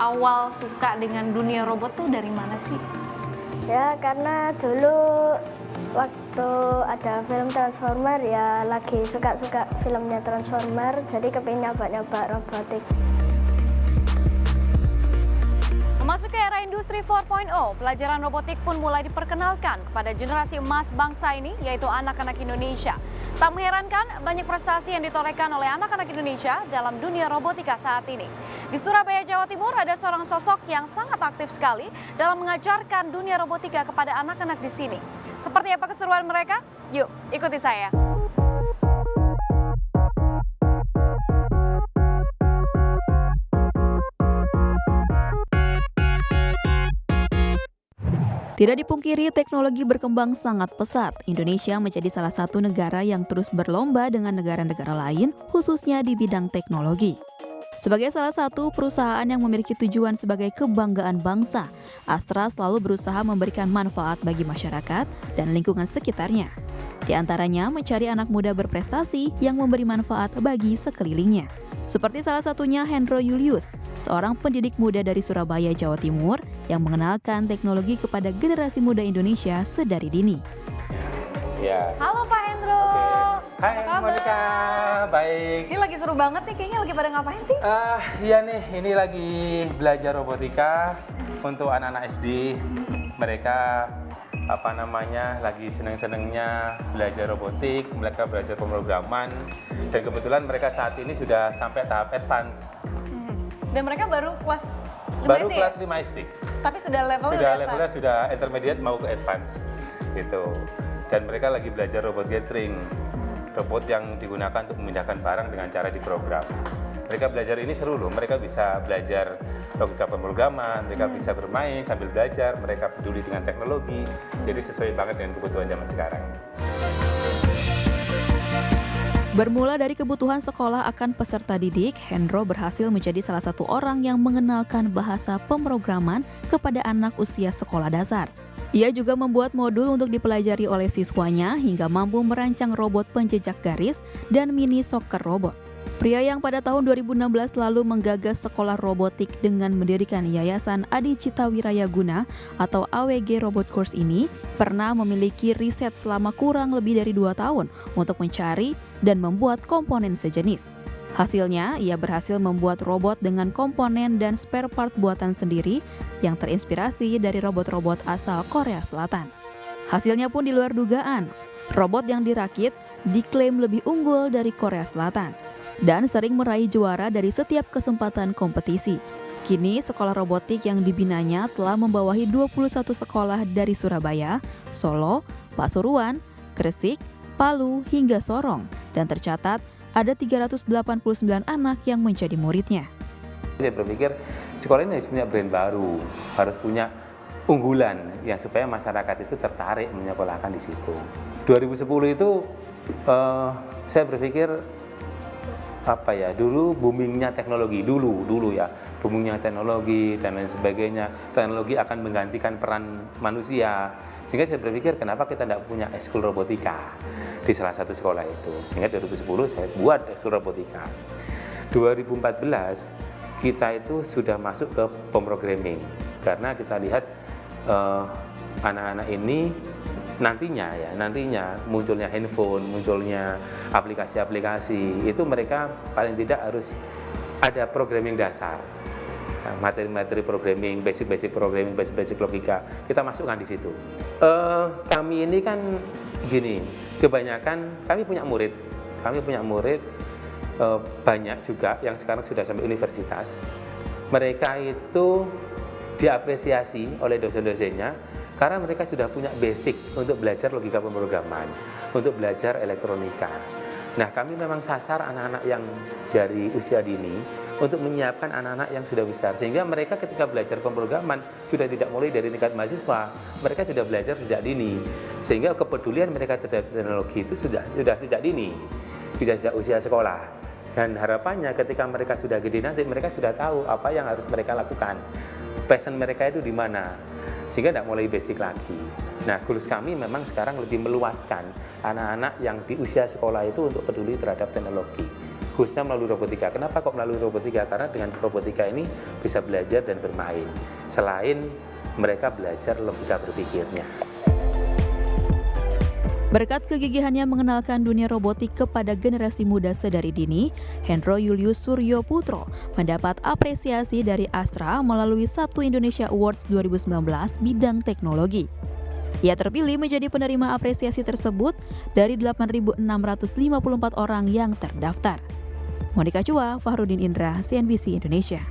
awal suka dengan dunia robot tuh dari mana sih? Ya karena dulu waktu ada film Transformer ya lagi suka-suka filmnya Transformer, jadi kepingin nyoba-nyoba robotik. Memasuki era industri 4.0, pelajaran robotik pun mulai diperkenalkan kepada generasi emas bangsa ini, yaitu anak-anak Indonesia. Tak mengherankan, banyak prestasi yang ditorehkan oleh anak-anak Indonesia dalam dunia robotika saat ini. Di Surabaya, Jawa Timur, ada seorang sosok yang sangat aktif sekali dalam mengajarkan dunia robotika kepada anak-anak di sini. Seperti apa keseruan mereka? Yuk, ikuti saya. Tidak dipungkiri, teknologi berkembang sangat pesat. Indonesia menjadi salah satu negara yang terus berlomba dengan negara-negara lain, khususnya di bidang teknologi. Sebagai salah satu perusahaan yang memiliki tujuan sebagai kebanggaan bangsa, Astra selalu berusaha memberikan manfaat bagi masyarakat dan lingkungan sekitarnya. Di antaranya mencari anak muda berprestasi yang memberi manfaat bagi sekelilingnya. Seperti salah satunya Hendro Julius, seorang pendidik muda dari Surabaya, Jawa Timur yang mengenalkan teknologi kepada generasi muda Indonesia sedari dini. Ya. Halo Pak Hendro. Hai Monica, baik. Ini lagi seru banget nih, kayaknya lagi pada ngapain sih? Iya nih, ini lagi belajar robotika untuk anak-anak SD. Mereka lagi seneng-senengnya belajar robotik, mereka belajar pemrograman, dan kebetulan mereka saat ini sudah sampai tahap advance. Dan mereka baru kelas 5 Baru SD kelas ya? 5 SD. Tapi sudah levelnya Levelnya sudah intermediate mau ke advance. Gitu. Dan mereka lagi belajar robot gathering. Robot yang digunakan untuk memindahkan barang dengan cara diprogram. Mereka belajar ini seru loh, mereka bisa belajar logika pemrograman, mereka bisa bermain sambil belajar, mereka peduli dengan teknologi, jadi sesuai banget dengan kebutuhan zaman sekarang. Bermula dari kebutuhan sekolah akan peserta didik, Hendro berhasil menjadi salah satu orang yang mengenalkan bahasa pemrograman kepada anak usia sekolah dasar. Ia juga membuat modul untuk dipelajari oleh siswanya hingga mampu merancang robot penjejak garis dan mini soccer robot. Pria yang pada tahun 2016 lalu menggagas sekolah robotik dengan mendirikan Yayasan Adi Cita Wiraya Guna atau AWG Robot Course ini pernah memiliki riset selama kurang lebih dari 2 tahun untuk mencari dan membuat komponen sejenis. Hasilnya, ia berhasil membuat robot dengan komponen dan spare part buatan sendiri yang terinspirasi dari robot-robot asal Korea Selatan. Hasilnya pun di luar dugaan. Robot yang dirakit diklaim lebih unggul dari Korea Selatan dan sering meraih juara dari setiap kesempatan kompetisi. Kini, sekolah robotik yang dibinanya telah membawahi 21 sekolah dari Surabaya, Solo, Pasuruan, Gresik, Palu, hingga Sorong, dan tercatat ada 389 anak yang menjadi muridnya. Saya berpikir sekolah ini harus punya brand baru, harus punya unggulan yang supaya masyarakat itu tertarik menyekolahkan di situ. 2010 itu saya berpikir dulu boomingnya teknologi, boomingnya teknologi dan lain sebagainya. Teknologi akan menggantikan peran manusia. Sehingga saya berpikir kenapa kita tidak punya ekskul robotika di salah satu sekolah itu. Sehingga 2010 saya buat ekskul robotika. 2014 kita itu sudah masuk ke pemrogramming karena kita lihat anak-anak ini nantinya munculnya handphone, munculnya aplikasi-aplikasi, itu mereka paling tidak harus ada programming dasar. Materi-materi programming, basic programming, basic logika, kita masukkan di situ. Kami ini kan gini, kebanyakan kami punya murid banyak juga yang sekarang sudah sampai universitas. Mereka itu diapresiasi oleh dosen-dosennya karena mereka sudah punya basic untuk belajar logika pemrograman, untuk belajar elektronika. Nah, kami memang sasar anak-anak yang dari usia dini untuk menyiapkan anak-anak yang sudah besar. Sehingga mereka ketika belajar pemrograman sudah tidak mulai dari tingkat mahasiswa, mereka sudah belajar sejak dini. Sehingga kepedulian mereka terhadap teknologi itu sudah sejak dini, sudah sejak usia sekolah. Dan harapannya ketika mereka sudah gede nanti, mereka sudah tahu apa yang harus mereka lakukan. Passion mereka itu di mana, sehingga tidak mulai basic lagi. Nah, goals kami memang sekarang lebih meluaskan anak-anak yang di usia sekolah itu untuk peduli terhadap teknologi, khususnya melalui robotika. Kenapa kok melalui robotika? Karena dengan robotika ini bisa belajar dan bermain, selain mereka belajar logika berpikirnya. Berkat kegigihannya mengenalkan dunia robotik kepada generasi muda sedari dini, Hendro Julius Suryo Putro mendapat apresiasi dari Astra melalui Satu Indonesia Awards 2019 bidang teknologi. Ia terpilih menjadi penerima apresiasi tersebut dari 8.654 orang yang terdaftar. Monika Chua, Fahrudin Indra, CNBC Indonesia.